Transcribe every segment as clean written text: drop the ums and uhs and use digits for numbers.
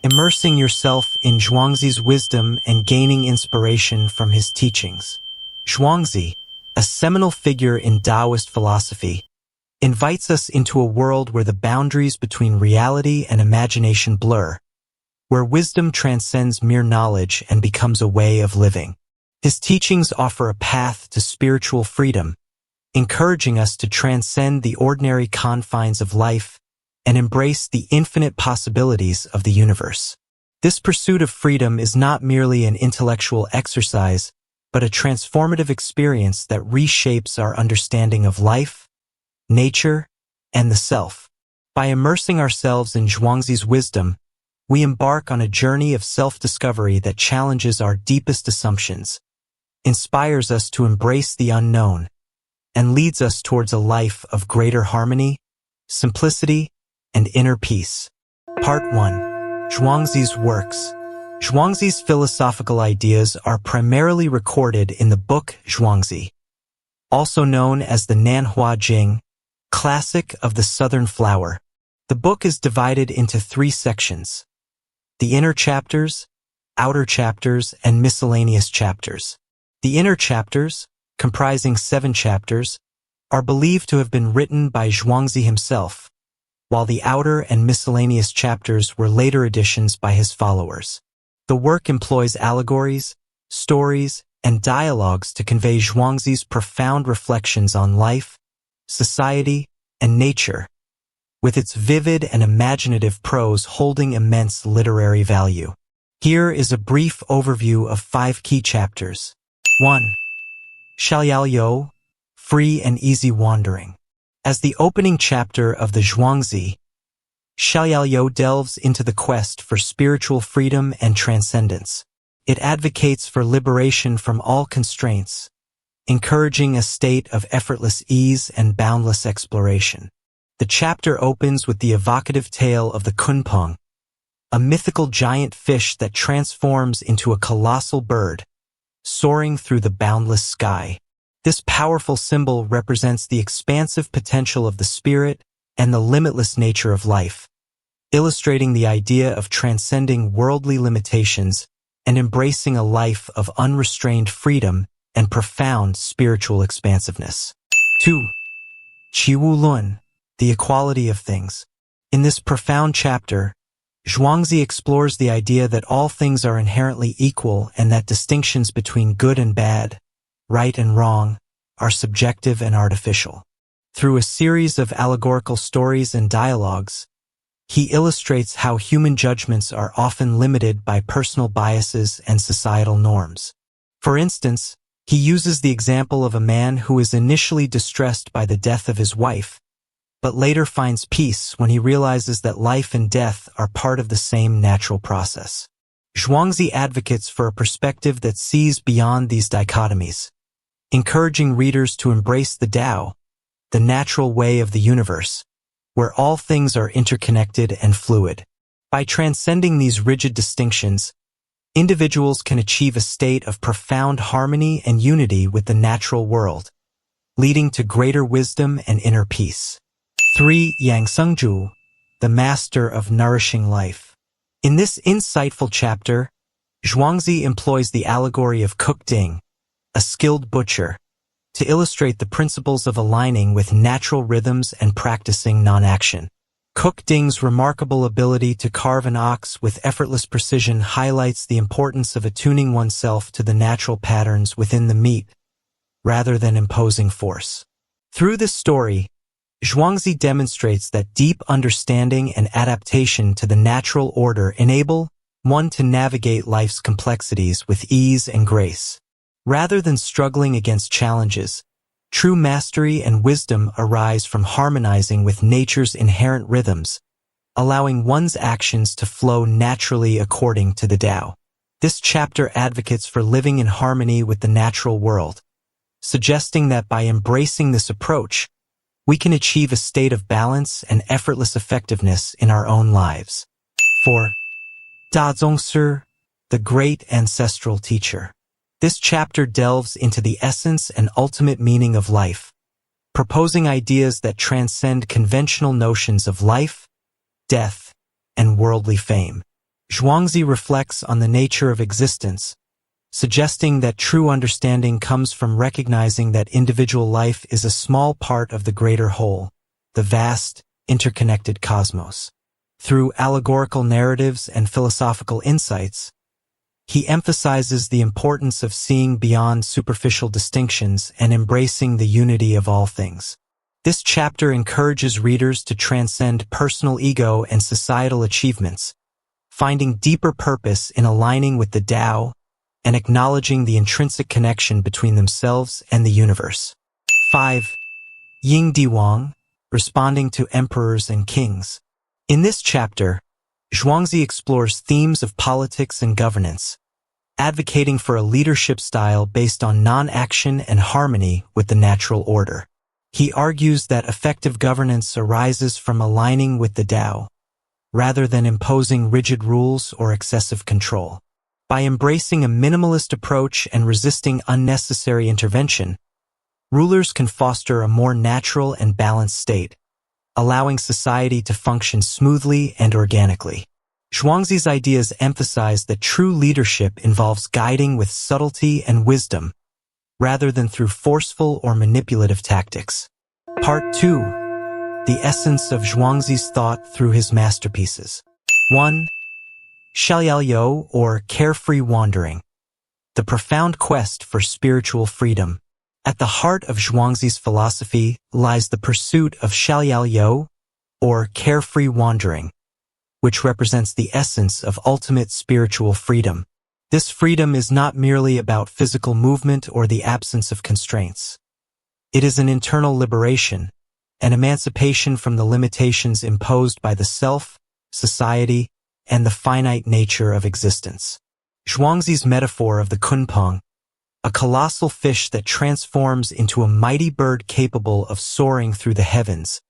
immersing yourself in Zhuangzi's wisdom and gaining inspiration from his teachings. Zhuangzi, a seminal figure in Daoist philosophy, invites us into a world where the boundaries between reality and imagination blur, where wisdom transcends mere knowledge and becomes a way of living. His teachings offer a path to spiritual freedom, encouraging us to transcend the ordinary confines of life and embrace the infinite possibilities of the universe. This pursuit of freedom is not merely an intellectual exercise, but a transformative experience that reshapes our understanding of life, nature, and the self. By immersing ourselves in Zhuangzi's wisdom, we embark on a journey of self-discovery that challenges our deepest assumptions, inspires us to embrace the unknown, and leads us towards a life of greater harmony, simplicity, and inner peace. Part 1. Zhuangzi's works. Zhuangzi's philosophical ideas are primarily recorded in the book Zhuangzi, also known as the Nanhua Jing, Classic of the Southern Flower. The book is divided into 3 sections: the inner chapters, outer chapters, and miscellaneous chapters. The inner chapters, comprising 7 chapters, are believed to have been written by Zhuangzi himself, while the outer and miscellaneous chapters were later additions by his followers. The work employs allegories, stories, and dialogues to convey Zhuangzi's profound reflections on life, society, and nature, with its vivid and imaginative prose holding immense literary value. Here is a brief overview of 5 key chapters. 1. Xiaoyao, Free and Easy Wandering. As the opening chapter of the Zhuangzi, Xiaoyao delves into the quest for spiritual freedom and transcendence. It advocates for liberation from all constraints, encouraging a state of effortless ease and boundless exploration. The chapter opens with the evocative tale of the kunpeng, a mythical giant fish that transforms into a colossal bird, soaring through the boundless sky. This powerful symbol represents the expansive potential of the spirit and the limitless nature of life, illustrating the idea of transcending worldly limitations and embracing a life of unrestrained freedom and profound spiritual expansiveness. 2. Qiwu Lun, the Equality of Things. In this profound chapter, Zhuangzi explores the idea that all things are inherently equal and that distinctions between good and bad, right and wrong, are subjective and artificial. Through a series of allegorical stories and dialogues, he illustrates how human judgments are often limited by personal biases and societal norms. For instance, he uses the example of a man who is initially distressed by the death of his wife, but later finds peace when he realizes that life and death are part of the same natural process. Zhuangzi advocates for a perspective that sees beyond these dichotomies, encouraging readers to embrace the Tao, the natural way of the universe, where all things are interconnected and fluid. By transcending these rigid distinctions, individuals can achieve a state of profound harmony and unity with the natural world, leading to greater wisdom and inner peace. 3. Yang Sengzhu, the Master of Nourishing Life. In this insightful chapter, Zhuangzi employs the allegory of Cook Ding, a skilled butcher, to illustrate the principles of aligning with natural rhythms and practicing non-action. Cook Ding's remarkable ability to carve an ox with effortless precision highlights the importance of attuning oneself to the natural patterns within the meat, rather than imposing force. Through this story, Zhuangzi demonstrates that deep understanding and adaptation to the natural order enable one to navigate life's complexities with ease and grace. Rather than struggling against challenges, true mastery and wisdom arise from harmonizing with nature's inherent rhythms, allowing one's actions to flow naturally according to the Tao. This chapter advocates for living in harmony with the natural world, suggesting that by embracing this approach, we can achieve a state of balance and effortless effectiveness in our own lives. 4. Dazongsi, the Great Ancestral Teacher. This chapter delves into the essence and ultimate meaning of life, proposing ideas that transcend conventional notions of life, death, and worldly fame. Zhuangzi reflects on the nature of existence, suggesting that true understanding comes from recognizing that individual life is a small part of the greater whole, the vast, interconnected cosmos. Through allegorical narratives and philosophical insights, he emphasizes the importance of seeing beyond superficial distinctions and embracing the unity of all things. This chapter encourages readers to transcend personal ego and societal achievements, finding deeper purpose in aligning with the Tao and acknowledging the intrinsic connection between themselves and the universe. 5. Ying Di Wang, responding to emperors and kings. In this chapter, Zhuangzi explores themes of politics and governance, advocating for a leadership style based on non-action and harmony with the natural order. He argues that effective governance arises from aligning with the Tao, rather than imposing rigid rules or excessive control. By embracing a minimalist approach and resisting unnecessary intervention, rulers can foster a more natural and balanced state, allowing society to function smoothly and organically. Zhuangzi's ideas emphasize that true leadership involves guiding with subtlety and wisdom, rather than through forceful or manipulative tactics. Part 2. The essence of Zhuangzi's thought through his masterpieces. 1. Xiaoyao, or carefree wandering. The profound quest for spiritual freedom. At the heart of Zhuangzi's philosophy lies the pursuit of Xiaoyao, or carefree wandering, which represents the essence of ultimate spiritual freedom. This freedom is not merely about physical movement or the absence of constraints. It is an internal liberation, an emancipation from the limitations imposed by the self, society, and the finite nature of existence. Zhuangzi's metaphor of the kunpeng, a colossal fish that transforms into a mighty bird capable of soaring through the heavens,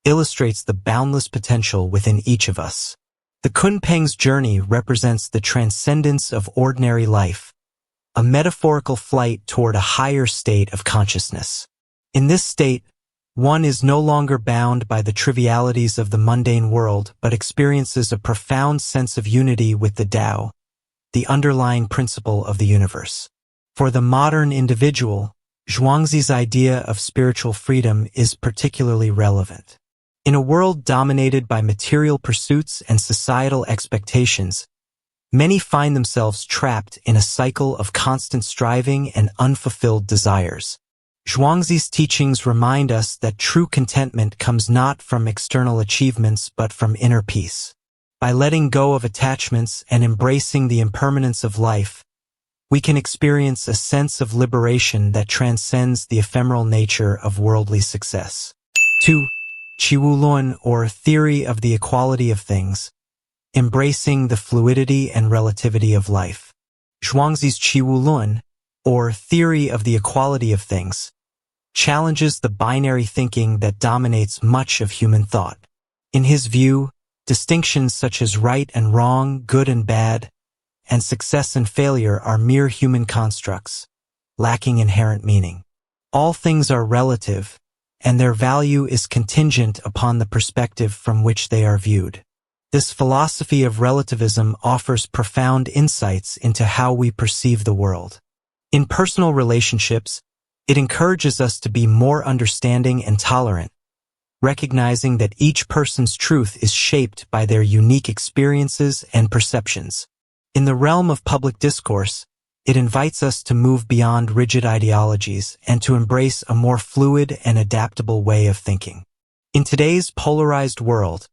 illustrates the boundless potential within each of us. The kunpeng's journey represents the transcendence of ordinary life, a metaphorical flight toward a higher state of consciousness. In this state, one is no longer bound by the trivialities of the mundane world but experiences a profound sense of unity with the Tao, the underlying principle of the universe. For the modern individual, Zhuangzi's idea of spiritual freedom is particularly relevant. In a world dominated by material pursuits and societal expectations, many find themselves trapped in a cycle of constant striving and unfulfilled desires. Zhuangzi's teachings remind us that true contentment comes not from external achievements but from inner peace. By letting go of attachments and embracing the impermanence of life, we can experience a sense of liberation that transcends the ephemeral nature of worldly success. 2. Qiwulun, or theory of the equality of things, embracing the fluidity and relativity of life. Zhuangzi's Qiwulun, or theory of the equality of things, challenges the binary thinking that dominates much of human thought. In his view, distinctions such as right and wrong, good and bad, and success and failure are mere human constructs, lacking inherent meaning. All things are relative, and their value is contingent upon the perspective from which they are viewed. This philosophy of relativism offers profound insights into how we perceive the world. In personal relationships, it encourages us to be more understanding and tolerant, recognizing that each person's truth is shaped by their unique experiences and perceptions. In the realm of public discourse, it invites us to move beyond rigid ideologies and to embrace a more fluid and adaptable way of thinking. In today's polarized world,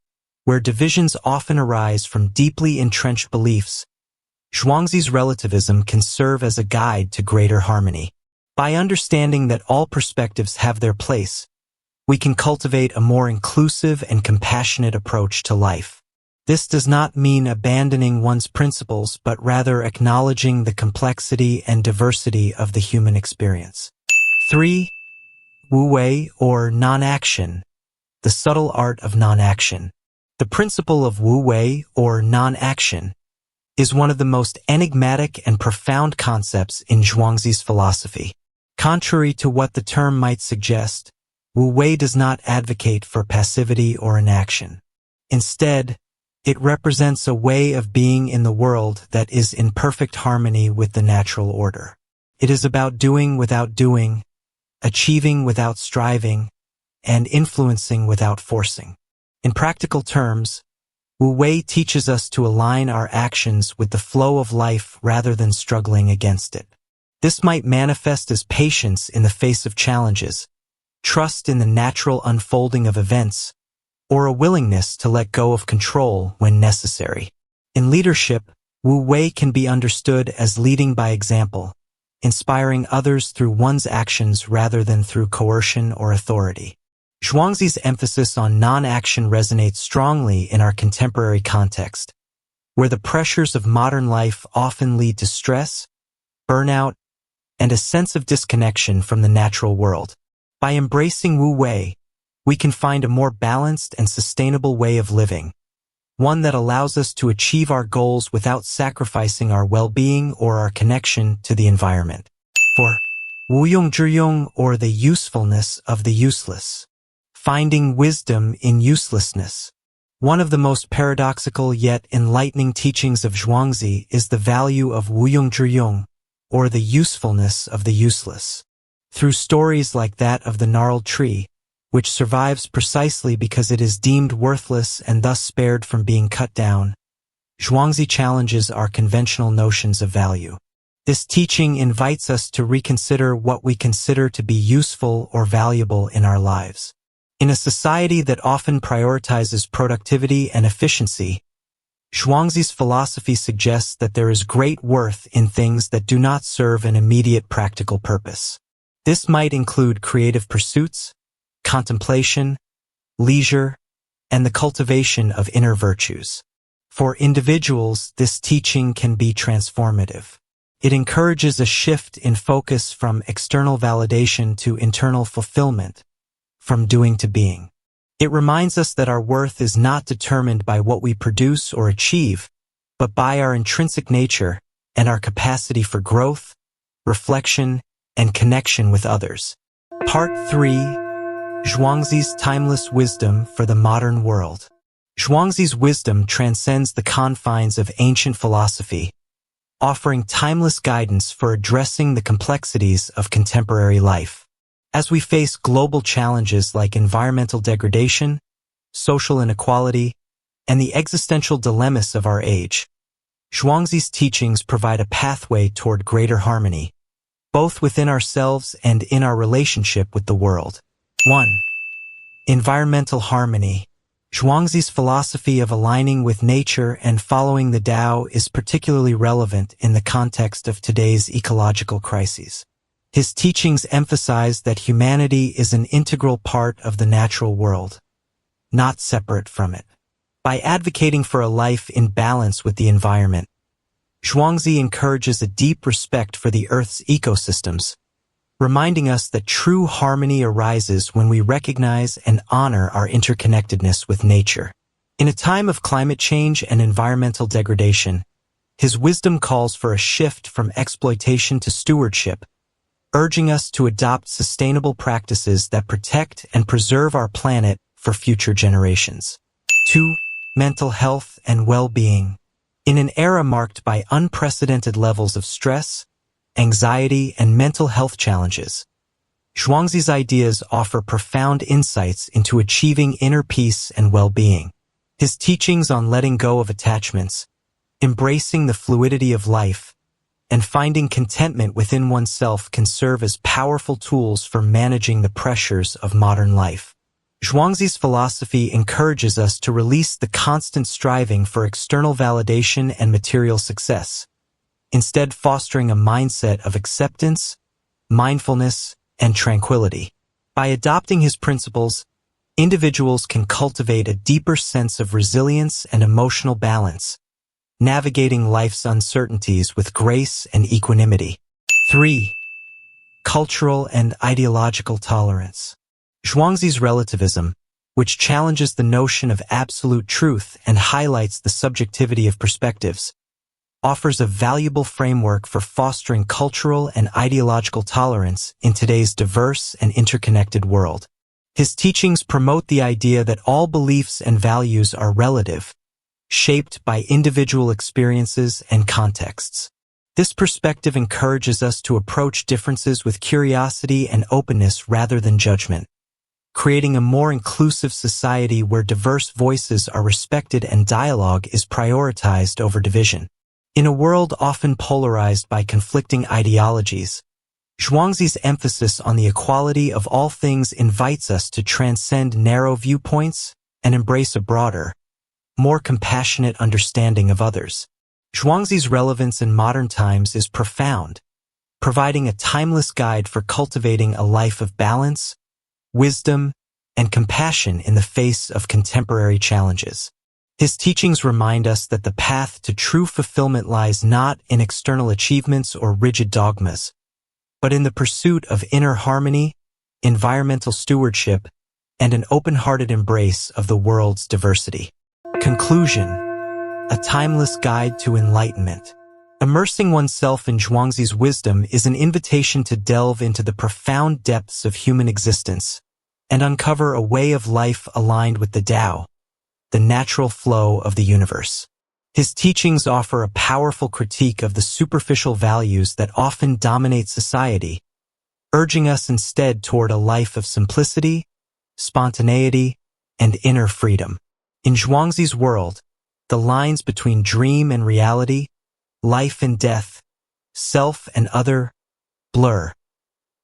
where divisions often arise from deeply entrenched beliefs, Zhuangzi's relativism can serve as a guide to greater harmony. By understanding that all perspectives have their place, we can cultivate a more inclusive and compassionate approach to life. This does not mean abandoning one's principles, but rather acknowledging the complexity and diversity of the human experience. 3. Wu Wei, or non-action, the subtle art of non-action. The principle of Wu Wei, or non-action, is one of the most enigmatic and profound concepts in Zhuangzi's philosophy. Contrary to what the term might suggest, Wu Wei does not advocate for passivity or inaction. Instead, It represents a way of being in the world that is in perfect harmony with the natural order. It is about doing without doing, achieving without striving, and influencing without forcing. In practical terms, Wu Wei teaches us to align our actions with the flow of life rather than struggling against it. This might manifest as patience in the face of challenges, trust in the natural unfolding of events, or a willingness to let go of control when necessary. In leadership, Wu Wei can be understood as leading by example, inspiring others through one's actions rather than through coercion or authority. Zhuangzi's emphasis on non-action resonates strongly in our contemporary context, where the pressures of modern life often lead to stress, burnout, and a sense of disconnection from the natural world. By embracing Wu Wei, we can find a more balanced and sustainable way of living, one that allows us to achieve our goals without sacrificing our well-being or our connection to the environment. 4. Wuyong Zhiyong, or the usefulness of the useless. Finding wisdom in uselessness. One of the most paradoxical yet enlightening teachings of Zhuangzi is the value of Wuyong Zhiyong, or the usefulness of the useless. Through stories like that of the gnarled tree, which survives precisely because it is deemed worthless and thus spared from being cut down, Zhuangzi challenges our conventional notions of value. This teaching invites us to reconsider what we consider to be useful or valuable in our lives. In a society that often prioritizes productivity and efficiency, Zhuangzi's philosophy suggests that there is great worth in things that do not serve an immediate practical purpose. This might include creative pursuits, contemplation, leisure, and the cultivation of inner virtues. For individuals, this teaching can be transformative. It encourages a shift in focus from external validation to internal fulfillment, from doing to being. It reminds us that our worth is not determined by what we produce or achieve, but by our intrinsic nature and our capacity for growth, reflection, and connection with others. Part 3. Zhuangzi's timeless wisdom for the modern world. Zhuangzi's wisdom transcends the confines of ancient philosophy, offering timeless guidance for addressing the complexities of contemporary life. As we face global challenges like environmental degradation, social inequality, and the existential dilemmas of our age, Zhuangzi's teachings provide a pathway toward greater harmony, both within ourselves and in our relationship with the world. 1. Environmental harmony. Zhuangzi's philosophy of aligning with nature and following the Tao is particularly relevant in the context of today's ecological crises. His teachings emphasize that humanity is an integral part of the natural world, not separate from it. By advocating for a life in balance with the environment, Zhuangzi encourages a deep respect for the Earth's ecosystems, reminding us that true harmony arises when we recognize and honor our interconnectedness with nature. In a time of climate change and environmental degradation, his wisdom calls for a shift from exploitation to stewardship, urging us to adopt sustainable practices that protect and preserve our planet for future generations. 2. Mental health and well-being. In an era marked by unprecedented levels of stress, anxiety, and mental health challenges, Zhuangzi's ideas offer profound insights into achieving inner peace and well-being. His teachings on letting go of attachments, embracing the fluidity of life, and finding contentment within oneself can serve as powerful tools for managing the pressures of modern life. Zhuangzi's philosophy encourages us to release the constant striving for external validation and material success, instead fostering a mindset of acceptance, mindfulness, and tranquility. By adopting his principles, individuals can cultivate a deeper sense of resilience and emotional balance, navigating life's uncertainties with grace and equanimity. 3. Cultural and ideological tolerance. Zhuangzi's relativism, which challenges the notion of absolute truth and highlights the subjectivity of perspectives, offers a valuable framework for fostering cultural and ideological tolerance in today's diverse and interconnected world. His teachings promote the idea that all beliefs and values are relative, shaped by individual experiences and contexts. This perspective encourages us to approach differences with curiosity and openness rather than judgment, creating a more inclusive society where diverse voices are respected and dialogue is prioritized over division. In a world often polarized by conflicting ideologies, Zhuangzi's emphasis on the equality of all things invites us to transcend narrow viewpoints and embrace a broader, more compassionate understanding of others. Zhuangzi's relevance in modern times is profound, providing a timeless guide for cultivating a life of balance, wisdom, and compassion in the face of contemporary challenges. His teachings remind us that the path to true fulfillment lies not in external achievements or rigid dogmas, but in the pursuit of inner harmony, environmental stewardship, and an open-hearted embrace of the world's diversity. Conclusion: a timeless guide to enlightenment. Immersing oneself in Zhuangzi's wisdom is an invitation to delve into the profound depths of human existence and uncover a way of life aligned with the Tao, the natural flow of the universe. His teachings offer a powerful critique of the superficial values that often dominate society, urging us instead toward a life of simplicity, spontaneity, and inner freedom. In Zhuangzi's world, the lines between dream and reality, life and death, self and other, blur,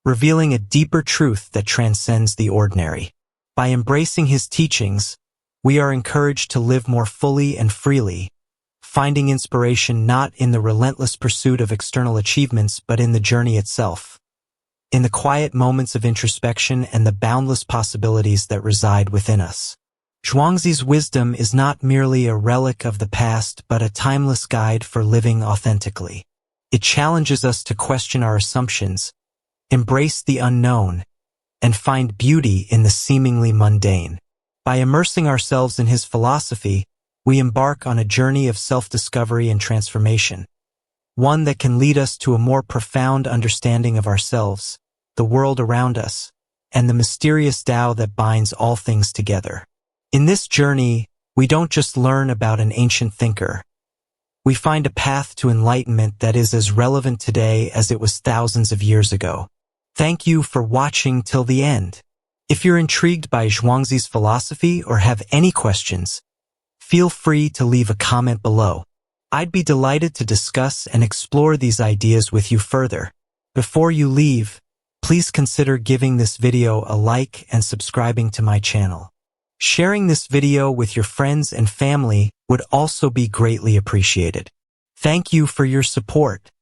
revealing a deeper truth that transcends the ordinary. By embracing his teachings, we are encouraged to live more fully and freely, finding inspiration not in the relentless pursuit of external achievements but in the journey itself, in the quiet moments of introspection and the boundless possibilities that reside within us. Zhuangzi's wisdom is not merely a relic of the past but a timeless guide for living authentically. It challenges us to question our assumptions, embrace the unknown, and find beauty in the seemingly mundane. By immersing ourselves in his philosophy, we embark on a journey of self-discovery and transformation, one that can lead us to a more profound understanding of ourselves, the world around us, and the mysterious Tao that binds all things together. In this journey, we don't just learn about an ancient thinker. We find a path to enlightenment that is as relevant today as it was thousands of years ago. Thank you for watching till the end. If you're intrigued by Zhuangzi's philosophy or have any questions, feel free to leave a comment below. I'd be delighted to discuss and explore these ideas with you further. Before you leave, please consider giving this video a like and subscribing to my channel. Sharing this video with your friends and family would also be greatly appreciated. Thank you for your support.